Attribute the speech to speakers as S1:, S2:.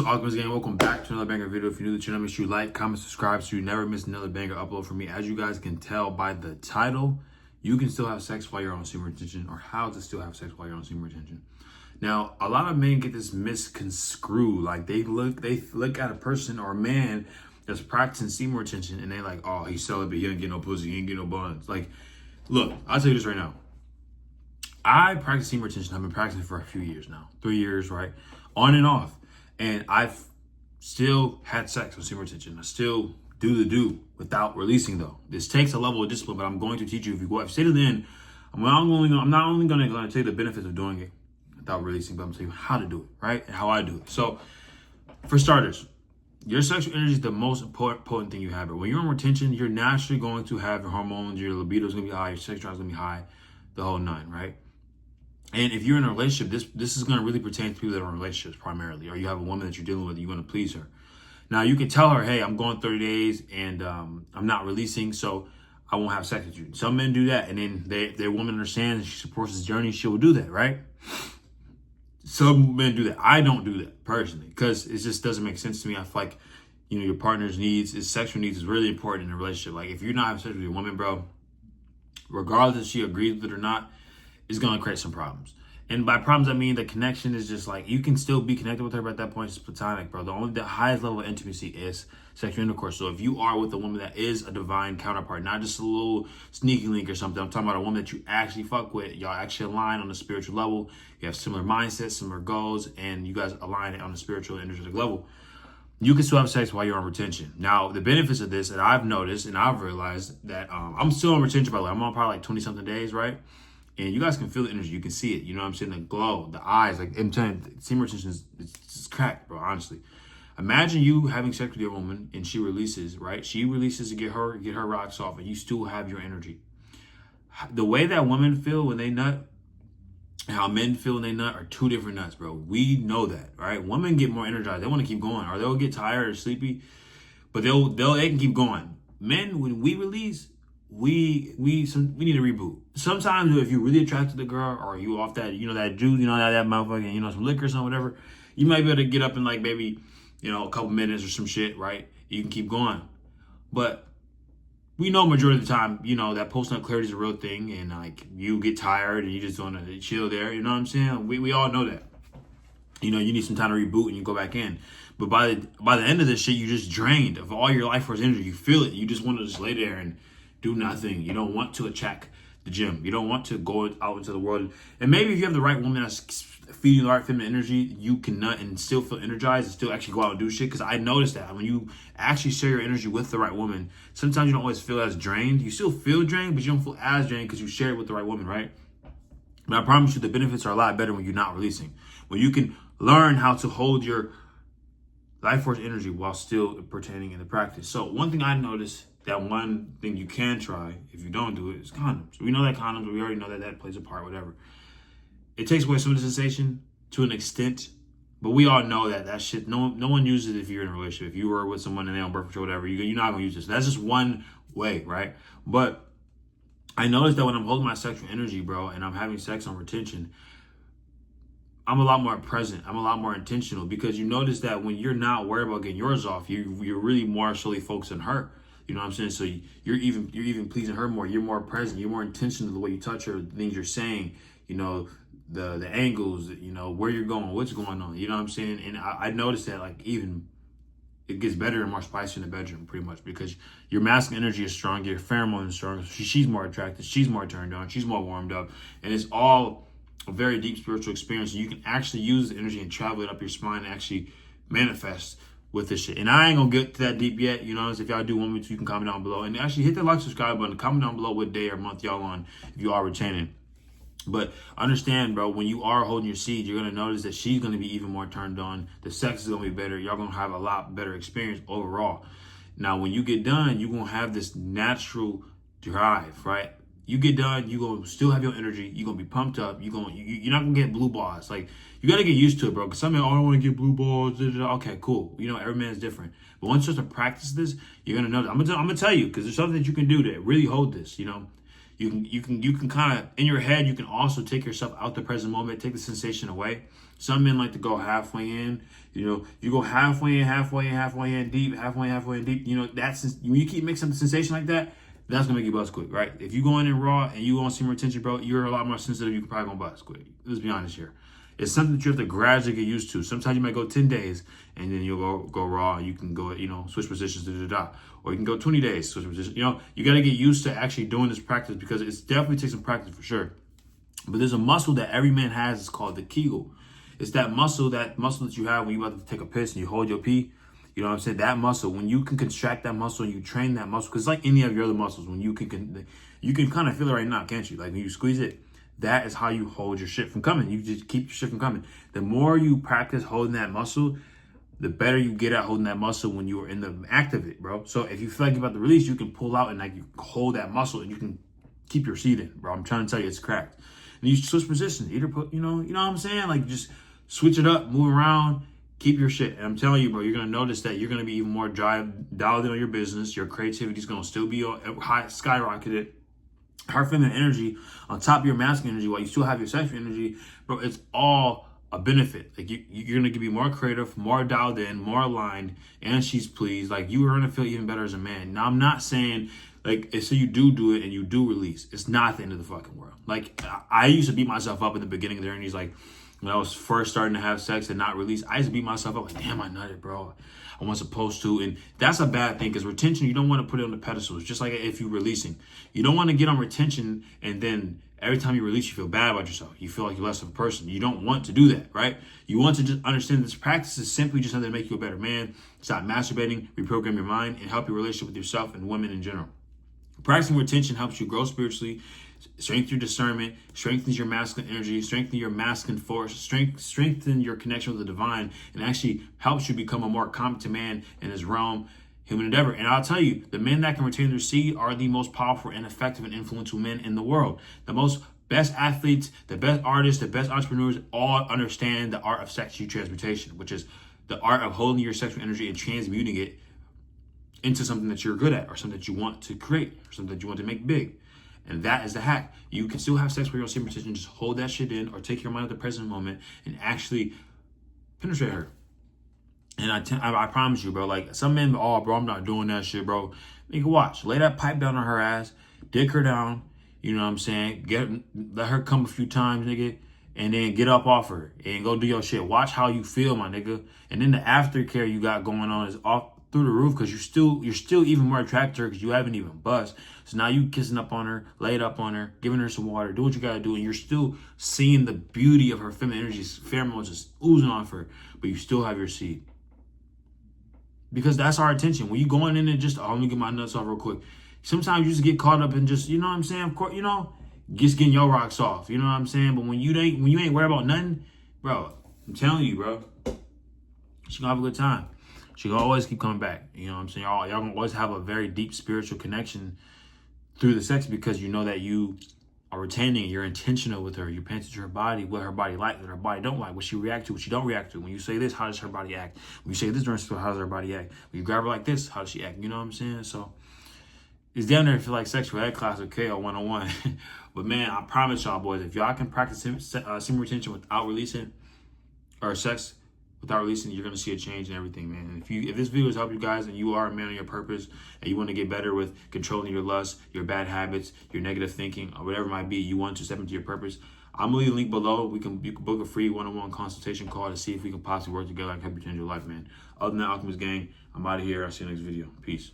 S1: up, Alchemist Gang? Welcome back to another banger video. If you're new to the channel, make sure you like, comment, subscribe so you never miss another banger upload from me. As you guys can tell by the title, you can still have sex while you're on semen retention, or how to still have sex while you're on semen retention. Now, a lot of men get this misconstrued. Like they look at a person or a man that's practicing semen retention and they like, oh, he's celibate, he ain't get no pussy, he ain't get no buns. Like, look, I'll tell you this right now. I practice semen retention. I've been practicing for a few years now, 3 years, right? On and off. And I've still had sex with semen retention. I still do the do without releasing though. This takes a level of discipline, but I'm going to teach you. If you go, if you stay to the end, I'm not only going to tell you the benefits of doing it without releasing, but I'm going to tell you how to do it, right? And how I do it. So for starters, your sexual energy is the most important thing you have. When you're on retention, you're naturally going to have your hormones, your libido is going to be high, your sex drive is going to be high, the whole nine, right? And if you're in a relationship, this is going to really pertain to people that are in relationships primarily, or you have a woman that you're dealing with, and you want to please her. Now, you can tell her, hey, I'm going 30 days and I'm not releasing, so I won't have sex with you. Some men do that, and then their woman understands and she supports this journey, she'll do that, right? Some men do that. I don't do that personally because it just doesn't make sense to me. I feel like, your partner's needs, his sexual needs is really important in a relationship. Like if you're not having sex with your woman, bro, regardless if she agrees with it or not, it's going to create some problems. And by problems, I mean the connection is just like, you can still be connected with her, but at that point, it's platonic, bro. The highest level of intimacy is sexual intercourse. So if you are with a woman that is a divine counterpart, not just a little sneaky link or something, I'm talking about a woman that you actually fuck with, y'all actually align on a spiritual level, you have similar mindsets, similar goals, and you guys align on a spiritual and energetic level, you can still have sex while you're on retention. Now, the benefits of this that I've noticed and I've realized that I'm still on retention, by the way. I'm on probably like 20-something days, right? And you guys can feel the energy. You can see it. You know what I'm saying? The glow, the eyes. Like, I'm telling you, semen retention is it's cracked, bro, honestly. Imagine you having sex with your woman and she releases, right? She releases to get her rocks off and you still have your energy. The way that women feel when they nut and how men feel when they nut are two different nuts, bro. We know that, right? Women get more energized. They want to keep going, or they'll get tired or sleepy, but they can keep going. Men, when we release, we need to reboot. Sometimes if you're really attracted to the girl, or you off that, that juice, that motherfucking, some liquor or something, whatever, you might be able to get up in like maybe, a couple minutes or some shit, right? You can keep going. But we know majority of the time, that post-nut clarity is a real thing, and like you get tired and you just want to chill there, you know what I'm saying? We all know that. You need some time to reboot and you go back in. But by the end of this shit, you just drained of all your life force energy. You feel it. You just want to just lay there and do nothing. You don't want to attack the gym. You don't want to go out into the world. And maybe if you have the right woman that's feeding the right feminine energy, you can nut and still feel energized and still actually go out and do shit. Because I noticed that when you actually share your energy with the right woman, sometimes you don't always feel as drained. You still feel drained, but you don't feel as drained because you share it with the right woman, right? But I promise you the benefits are a lot better when you're not releasing. When you can learn how to hold your life force energy while still pertaining in the practice. So one thing I noticed, that one thing you can try if you don't do it is condoms. We know that condoms, we already know that plays a part, whatever. It takes away some of the sensation to an extent, but we all know that shit, no one uses it if you're in a relationship. If you were with someone and they're on birth control, whatever, you're not gonna use this. That's just one way, right? But I noticed that when I'm holding my sexual energy, bro, and I'm having sex on retention, I'm a lot more present. I'm a lot more intentional, because you notice that when you're not worried about getting yours off, you're really more solely focused on her. You know what I'm saying? So you're even pleasing her more. You're more present. You're more intentional the way you touch her, the things you're saying, the angles, where you're going, what's going on. You know what I'm saying? And I noticed that like even it gets better and more spicy in the bedroom pretty much, because your masculine energy is strong, your pheromone is strong. She's more attracted. She's more turned on. She's more warmed up. And it's all a very deep spiritual experience. You can actually use the energy and travel it up your spine and actually manifest with this shit. And I ain't gonna get to that deep yet, if y'all do want me to, you can comment down below. And actually hit that like, subscribe button, comment down below what day or month y'all on if you are retaining. But understand, bro, when you are holding your seed, you're gonna notice that she's gonna be even more turned on. The sex is gonna be better. Y'all gonna have a lot better experience overall. Now, when you get done, you're gonna have this natural drive, right? You get done, you're gonna still have your energy, you're gonna be pumped up, you're not gonna get blue balls. Like, you gotta get used to it, bro. Because some men, I don't wanna get blue balls. Okay, cool. Every man's different. But once you start to practice this, you're gonna know that. I'm gonna tell you, because there's something that you can do to really hold this, You can kind of, in your head, you can also take yourself out the present moment, take the sensation away. Some men like to go halfway in. You know, you go halfway in, halfway in deep, halfway in deep. You know, that's when you keep mixing the sensation like that, that's gonna make you bust quick, right? If you go in raw and you want semen retention, bro, you're a lot more sensitive. You can probably gonna bust quick. Let's be honest here. It's something that you have to gradually get used to. Sometimes you might go 10 days and then you'll go raw and you can go, you know, switch positions, or you can go 20 days, switch positions. You know, you got to get used to actually doing this practice because it's definitely takes some practice for sure. But there's a muscle that every man has. It's called the Kegel. It's that muscle that you have when you're about to take a piss and you hold your pee. You know what I'm saying? That muscle, when you can contract that muscle and you train that muscle, because like any of your other muscles, when you can kind of feel it right now, can't you? Like when you squeeze it, that is how you hold your shit from coming. You just keep your shit from coming. The more you practice holding that muscle, the better you get at holding that muscle when you are in the act of it, bro. So if you feel like you're about to release, you can pull out and like you hold that muscle and you can keep your seat in, bro. I'm trying to tell you, it's cracked. And you switch positions. Either put, you know what I'm saying? Like just switch it up, move around, keep your shit. And I'm telling you, bro, you're gonna notice that you're gonna be even more dialed in on your business. Your creativity is gonna still be high, skyrocketed. Her feminine energy on top of your masculine energy while you still have your sexual energy, bro, it's all a benefit. Like you're gonna be more creative, more dialed in, more aligned, and she's pleased. Like you are gonna feel even better as a man. Now I'm not saying like so you do it and you do release. It's not the end of the fucking world. Like I used to beat myself up in the beginning during these like when I was first starting to have sex and not release. I used to beat myself up like, damn, I nutted, bro. I wasn't supposed to. And that's a bad thing because retention, you don't want to put it on the pedestals. Just like if you're releasing. You don't want to get on retention and then every time you release, you feel bad about yourself. You feel like you're less of a person. You don't want to do that, right? You want to just understand this practice is simply just something to make you a better man. Stop masturbating, reprogram your mind, and help your relationship with yourself and women in general. Practicing retention helps you grow spiritually, strengthen your discernment, strengthens your masculine energy, strengthen your masculine force, strengthen your connection with the divine, and actually helps you become a more competent man in his realm, human endeavor. And I'll tell you, the men that can retain their seed are the most powerful and effective and influential men in the world. The most best athletes, the best artists, the best entrepreneurs all understand the art of sexual transmutation, which is the art of holding your sexual energy and transmuting it into something that you're good at or something that you want to create or something that you want to make big. And that is the hack. You can still have sex with your semen retention, just hold that shit in or take your mind at the present moment and actually penetrate her. And I promise you, bro, like some men, oh, bro, I'm not doing that shit, bro. Nigga, watch. Lay that pipe down on her ass, dick her down, you know what I'm saying? Let her come a few times, nigga, and then get up off her and go do your shit. Watch how you feel, my nigga. And then the aftercare you got going on is off through the roof because you're still even more attracted to her because you haven't even buzzed. So now you kissing up on her, laid up on her, giving her some water, do what you gotta do, and you're still seeing the beauty of her feminine energy, pheromones just oozing off her, but you still have your seed. Because that's our intention. When you going in and just, oh, let me get my nuts off real quick. Sometimes you just get caught up in just, you know what I'm saying? Of course, you know, just getting your rocks off. You know what I'm saying? But when you ain't worried about nothing, bro, I'm telling you, bro, she gonna have a good time. She gonna always keep coming back. You know what I'm saying? Y'all gonna always have a very deep spiritual connection through the sex because you know that you are retaining, you're intentional with her. You're paying attention to her body, what her body like, what her body don't like, what she react to, what she don't react to. When you say this, how does her body act? When you say this during sex, how does her body act? When you grab her like this, how does she act? You know what I'm saying? So it's down there if you like sexual ed class with KO 101. But man, I promise y'all boys, if y'all can practice semen retention without releasing, or sex without releasing, you're gonna see a change in everything, man. And if this video has helped you guys and you are a man on your purpose and you want to get better with controlling your lust, your bad habits, your negative thinking, or whatever it might be, you want to step into your purpose, I'm gonna leave a link below. You can book a free one-on-one consultation call to see if we can possibly work together and help you change your life, man. Other than that, Alchemist Gang, I'm out of here. I'll see you next video. Peace.